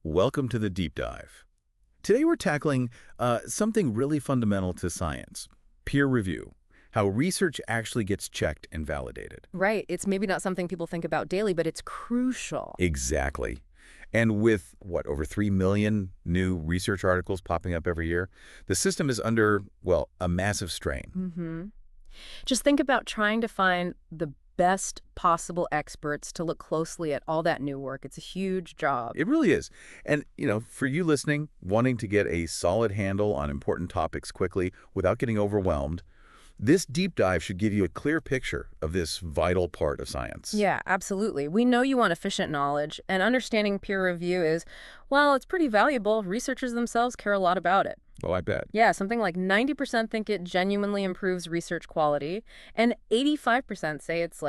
Welcome to the deep dive. Today we're tackling something really fundamental to science, peer review, how research actually gets checked and validated. Right. It's maybe not something people think about daily, but it's crucial. Exactly. And with, over 3 million new research articles popping up every year, the system is under, a massive strain. Just think about trying to find the best possible experts to look closely at all that new work. It's a huge job. It really is. And, for you listening, wanting to get a solid handle on important topics quickly without getting overwhelmed, this deep dive should give you a clear picture of this vital part of science. Yeah, absolutely. We know you want efficient knowledge, and understanding peer review is, it's pretty valuable. Researchers themselves care a lot about it. Oh, I bet. Yeah, something like 90% think it genuinely improves research quality, and 85% say it's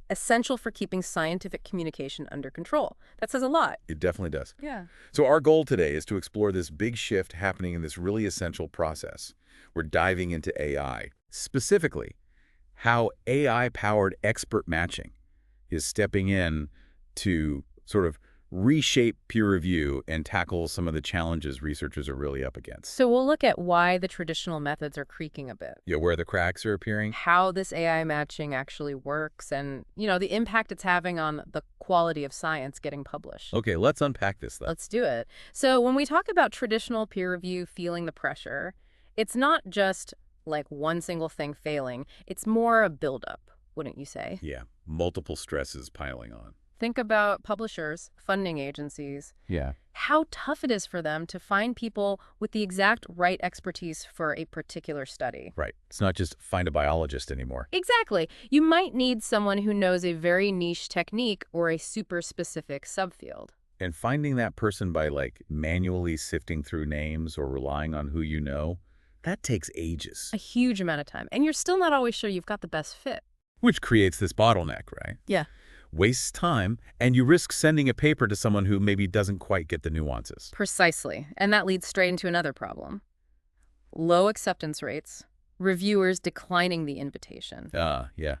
essential for keeping scientific communication under control. That says a lot. It definitely does. Yeah. So our goal today is to explore this big shift happening in this really essential process. We're diving into AI, specifically how AI-powered expert matching is stepping in to sort of reshape peer review and tackle some of the challenges researchers are really up against. So we'll look at why the traditional methods are creaking a bit. Yeah, where the cracks are appearing. How this AI matching actually works and, the impact it's having on the quality of science getting published. Okay, let's unpack this then. Let's do it. So when we talk about traditional peer review feeling the pressure, it's not just like one single thing failing. It's more a buildup, wouldn't you say? Yeah, multiple stresses piling on. Think about publishers, funding agencies. Yeah. How tough it is for them to find people with the exact right expertise for a particular study. Right. It's not just find a biologist anymore. Exactly. You might need someone who knows a very niche technique or a super specific subfield. And finding that person by manually sifting through names or relying on who you know, that takes ages. A huge amount of time. And you're still not always sure you've got the best fit. Which creates this bottleneck, right? Yeah. Wastes time, and you risk sending a paper to someone who maybe doesn't quite get the nuances. Precisely. And that leads straight into another problem. Low acceptance rates, reviewers declining the invitation. Yeah.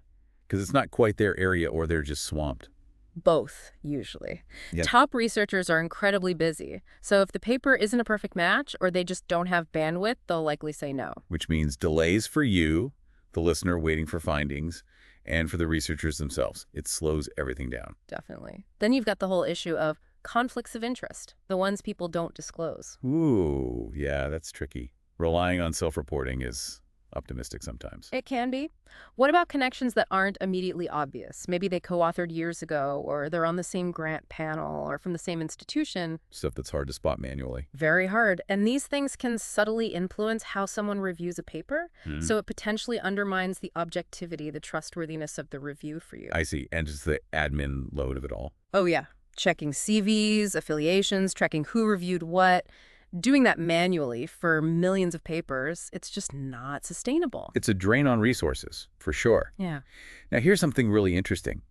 Because it's not quite their area or they're just swamped. Both, usually. Yep. Top researchers are incredibly busy. So if the paper isn't a perfect match or they just don't have bandwidth, they'll likely say no. Which means delays for you, the listener waiting for findings, and for the researchers themselves. It slows everything down. Definitely. Then you've got the whole issue of conflicts of interest, the ones people don't disclose. Ooh, yeah, that's tricky. Relying on self-reporting is optimistic sometimes. It can be. What about connections that aren't immediately obvious? Maybe they co-authored years ago, or they're on the same grant panel, or from the same institution. Stuff that's hard to spot manually. Very hard. And these things can subtly influence how someone reviews a paper, so it potentially undermines the objectivity, the trustworthiness of the review for you. I see. And just the admin load of it all. Oh, yeah. Checking CVs, affiliations, tracking who reviewed what. Doing that manually for millions of papers, it's just not sustainable. It's a drain on resources, for sure. Yeah. Now, here's something really interesting.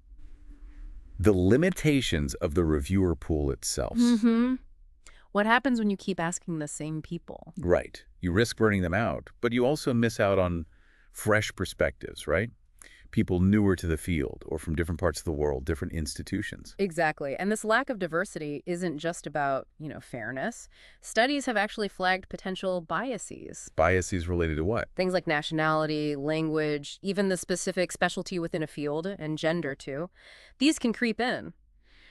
The limitations of the reviewer pool itself. What happens when you keep asking the same people? Right. You risk burning them out, but you also miss out on fresh perspectives, right? People newer to the field or from different parts of the world, different institutions. Exactly. And this lack of diversity isn't just about, fairness. Studies have actually flagged potential biases. Biases related to what? Things like nationality, language, even the specific specialty within a field, and gender, too. These can creep in.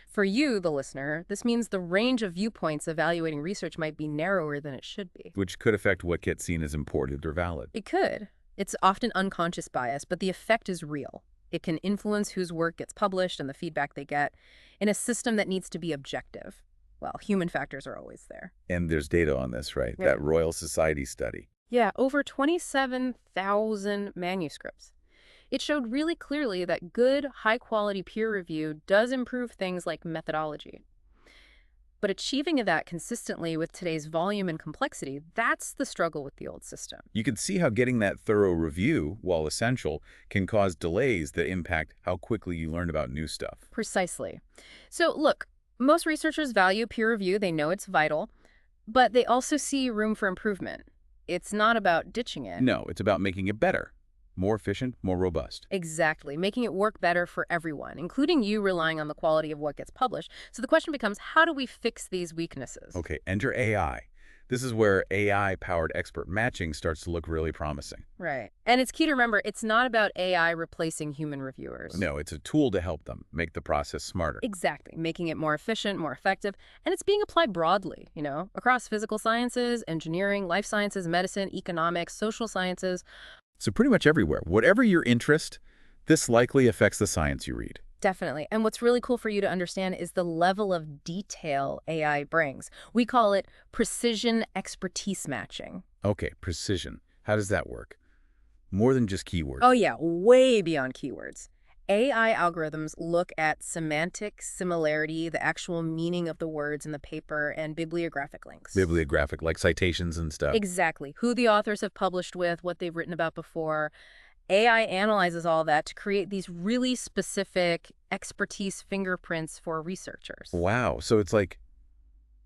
For you, the listener, this means the range of viewpoints evaluating research might be narrower than it should be. Which could affect what gets seen as important or valid. It could. It's often unconscious bias, but the effect is real. It can influence whose work gets published and the feedback they get in a system that needs to be objective. Well, human factors are always there. And there's data on this, right? Yep. That Royal Society study. Yeah, over 27,000 manuscripts. It showed really clearly that good, high-quality peer review does improve things like methodology. But achieving that consistently with today's volume and complexity, that's the struggle with the old system. You can see how getting that thorough review, while essential, can cause delays that impact how quickly you learn about new stuff. Precisely. So look, most researchers value peer review. They know it's vital, but they also see room for improvement. It's not about ditching it. No, it's about making it better. More efficient, more robust. Exactly, making it work better for everyone, including you relying on the quality of what gets published. So the question becomes, how do we fix these weaknesses? Okay, enter AI. This is where AI-powered expert matching starts to look really promising. Right. And it's key to remember, it's not about AI replacing human reviewers. No, it's a tool to help them make the process smarter. Exactly, making it more efficient, more effective, and it's being applied broadly, across physical sciences, engineering, life sciences, medicine, economics, social sciences. So pretty much everywhere, whatever your interest, this likely affects the science you read. Definitely. And what's really cool for you to understand is the level of detail AI brings. We call it precision expertise matching. Okay, precision. How does that work? More than just keywords. Oh yeah, way beyond keywords. AI algorithms look at semantic similarity, the actual meaning of the words in the paper, and bibliographic links. Bibliographic, like citations and stuff. Exactly. Who the authors have published with, what they've written about before. AI analyzes all that to create these really specific expertise fingerprints for researchers. Wow. So it's like,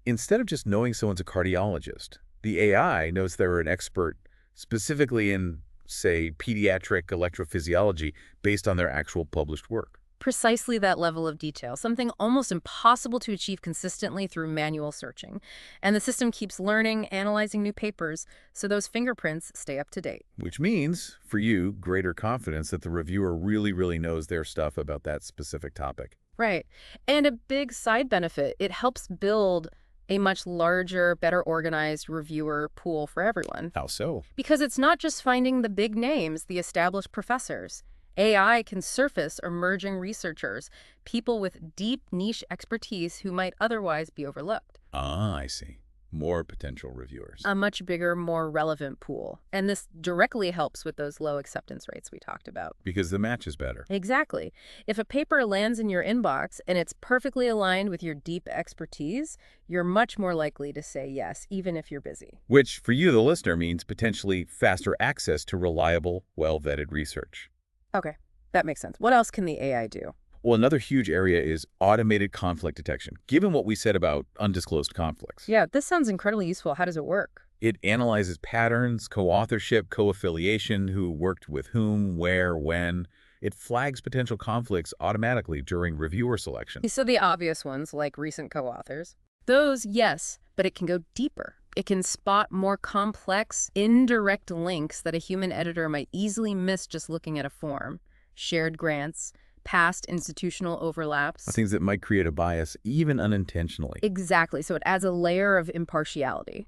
instead of just knowing someone's a cardiologist, the AI knows they're an expert specifically in, say, pediatric electrophysiology based on their actual published work. Precisely that level of detail, something almost impossible to achieve consistently through manual searching. And the system keeps learning, analyzing new papers, so those fingerprints stay up to date. Which means, for you, greater confidence that the reviewer really knows their stuff about that specific topic. Right. And a big side benefit, it helps build a much larger, better organized reviewer pool for everyone. How so? Because it's not just finding the big names, the established professors. AI can surface emerging researchers, people with deep niche expertise who might otherwise be overlooked. Ah, I see. More potential reviewers. A much bigger, more relevant pool. And this directly helps with those low acceptance rates we talked about. Because the match is better. Exactly. If a paper lands in your inbox and it's perfectly aligned with your deep expertise, you're much more likely to say yes, even if you're busy. Which, for you, the listener, means potentially faster access to reliable, well-vetted research. Okay, that makes sense. What else can the AI do? Well, another huge area is automated conflict detection, given what we said about undisclosed conflicts. Yeah, this sounds incredibly useful. How does it work? It analyzes patterns, co-authorship, co-affiliation, who worked with whom, where, when. It flags potential conflicts automatically during reviewer selection. So the obvious ones, like recent co-authors. Those, yes, but it can go deeper. It can spot more complex, indirect links that a human editor might easily miss just looking at a form. Shared grants, past institutional overlaps. Things that might create a bias, even unintentionally. Exactly. So it adds a layer of impartiality,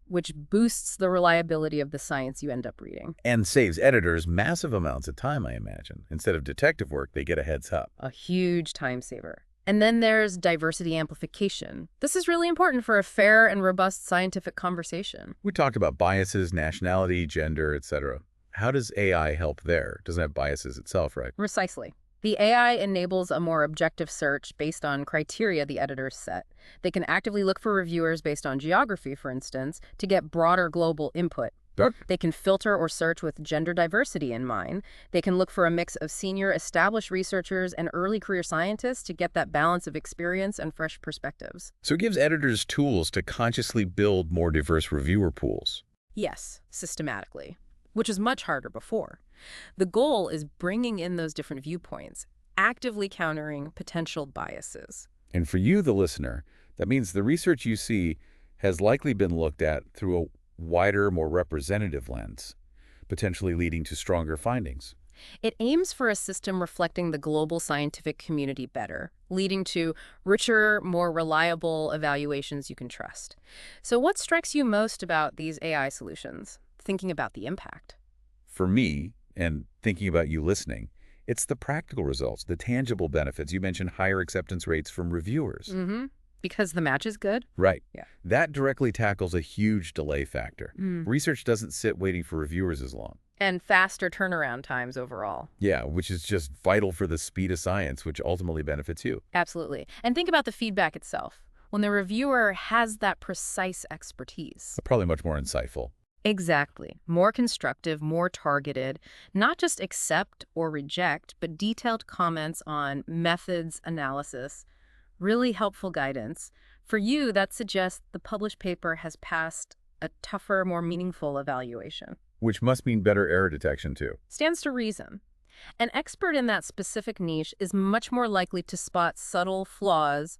which boosts the reliability of the science you end up reading. And saves editors massive amounts of time, I imagine. Instead of detective work, they get a heads up. A huge time saver. And then there's diversity amplification. This is really important for a fair and robust scientific conversation. We talked about biases, nationality, gender, etc. How does AI help there? It doesn't have biases itself, right? Precisely. The AI enables a more objective search based on criteria the editors set. They can actively look for reviewers based on geography, for instance, to get broader global input. They can filter or search with gender diversity in mind. They can look for a mix of senior established researchers and early career scientists to get that balance of experience and fresh perspectives. So it gives editors tools to consciously build more diverse reviewer pools. Yes, systematically, which is much harder before. The goal is bringing in those different viewpoints, actively countering potential biases. And for you, the listener, that means the research you see has likely been looked at through a wider, more representative lens, potentially leading to stronger findings. It aims for a system reflecting the global scientific community better, leading to richer, more reliable evaluations you can trust. So what strikes you most about these AI solutions, thinking about the impact? For me, and thinking about you listening, it's the practical results, the tangible benefits. You mentioned higher acceptance rates from reviewers. Because the match is good? Right. Yeah. That directly tackles a huge delay factor. Research doesn't sit waiting for reviewers as long. And faster turnaround times overall. Yeah, which is just vital for the speed of science, which ultimately benefits you. Absolutely. And think about the feedback itself. When the reviewer has that precise expertise. Probably much more insightful. Exactly. More constructive, more targeted, not just accept or reject, but detailed comments on methods, analysis, really helpful guidance. For you, that suggests the published paper has passed a tougher, more meaningful evaluation. Which must mean better error detection, too. Stands to reason. An expert in that specific niche is much more likely to spot subtle flaws,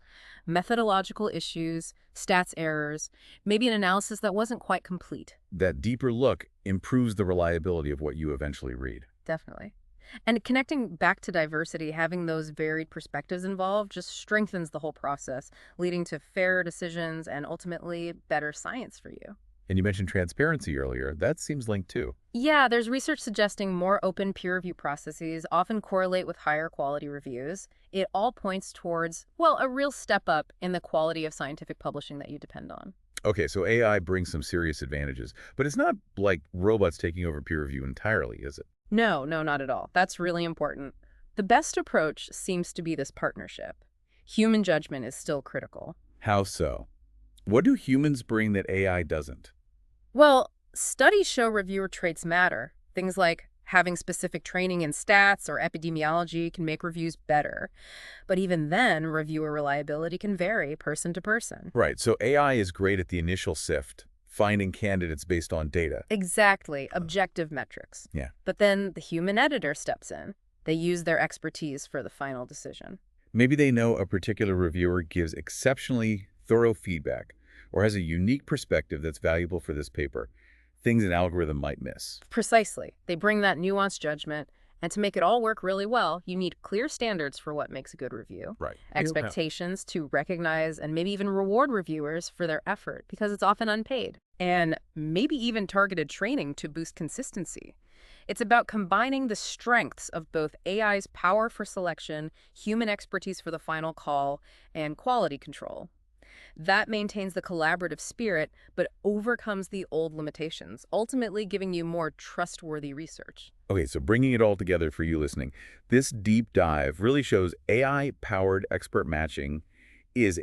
methodological issues, stats errors, maybe an analysis that wasn't quite complete. That deeper look improves the reliability of what you eventually read. Definitely. And connecting back to diversity, having those varied perspectives involved just strengthens the whole process, leading to fairer decisions and ultimately better science for you. And you mentioned transparency earlier. That seems linked, too. Yeah, there's research suggesting more open peer review processes often correlate with higher quality reviews. It all points towards, well, a real step up in the quality of scientific publishing that you depend on. Okay, so AI brings some serious advantages, but it's not like robots taking over peer review entirely, is it? No, no, not at all. That's really important. The best approach seems to be this partnership. Human judgment is still critical. How so? What do humans bring that AI doesn't? Well, studies show reviewer traits matter. Things like having specific training in stats or epidemiology can make reviews better. But even then, reviewer reliability can vary person to person. Right, so AI is great at the initial sift, finding candidates based on data. Exactly, objective metrics. Yeah. But then the human editor steps in. They use their expertise for the final decision. Maybe they know a particular reviewer gives exceptionally thorough feedback or has a unique perspective that's valuable for this paper, things an algorithm might miss. Precisely. They bring that nuanced judgment. And to make it all work really well, you need clear standards for what makes a good review, Right. expectations to recognize and maybe even reward reviewers for their effort because it's often unpaid, and maybe even targeted training to boost consistency. It's about combining the strengths of both AI's power for selection, human expertise for the final call, and quality control. That maintains the collaborative spirit, but overcomes the old limitations, ultimately giving you more trustworthy research. Okay, so bringing it all together for you listening, this deep dive really shows AI-powered expert matching is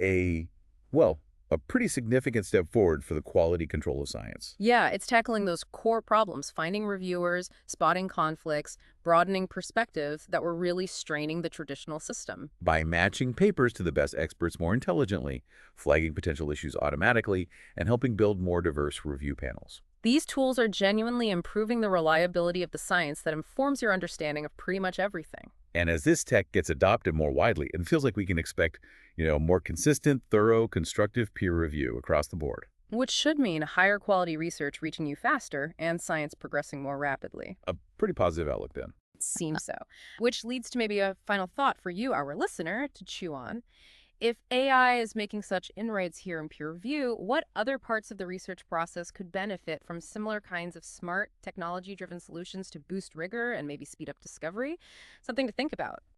well, a pretty significant step forward for the quality control of science. Yeah, it's tackling those core problems, finding reviewers, spotting conflicts, broadening perspectives that were really straining the traditional system. By matching papers to the best experts more intelligently, flagging potential issues automatically, and helping build more diverse review panels. These tools are genuinely improving the reliability of the science that informs your understanding of pretty much everything. And as this tech gets adopted more widely, it feels like we can expect, more consistent, thorough, constructive peer review across the board. Which should mean higher quality research reaching you faster and science progressing more rapidly. A pretty positive outlook then. It seems so. Which leads to maybe a final thought for you, our listener, to chew on. If AI is making such inroads here in peer review, what other parts of the research process could benefit from similar kinds of smart, technology-driven solutions to boost rigor and maybe speed up discovery? Something to think about.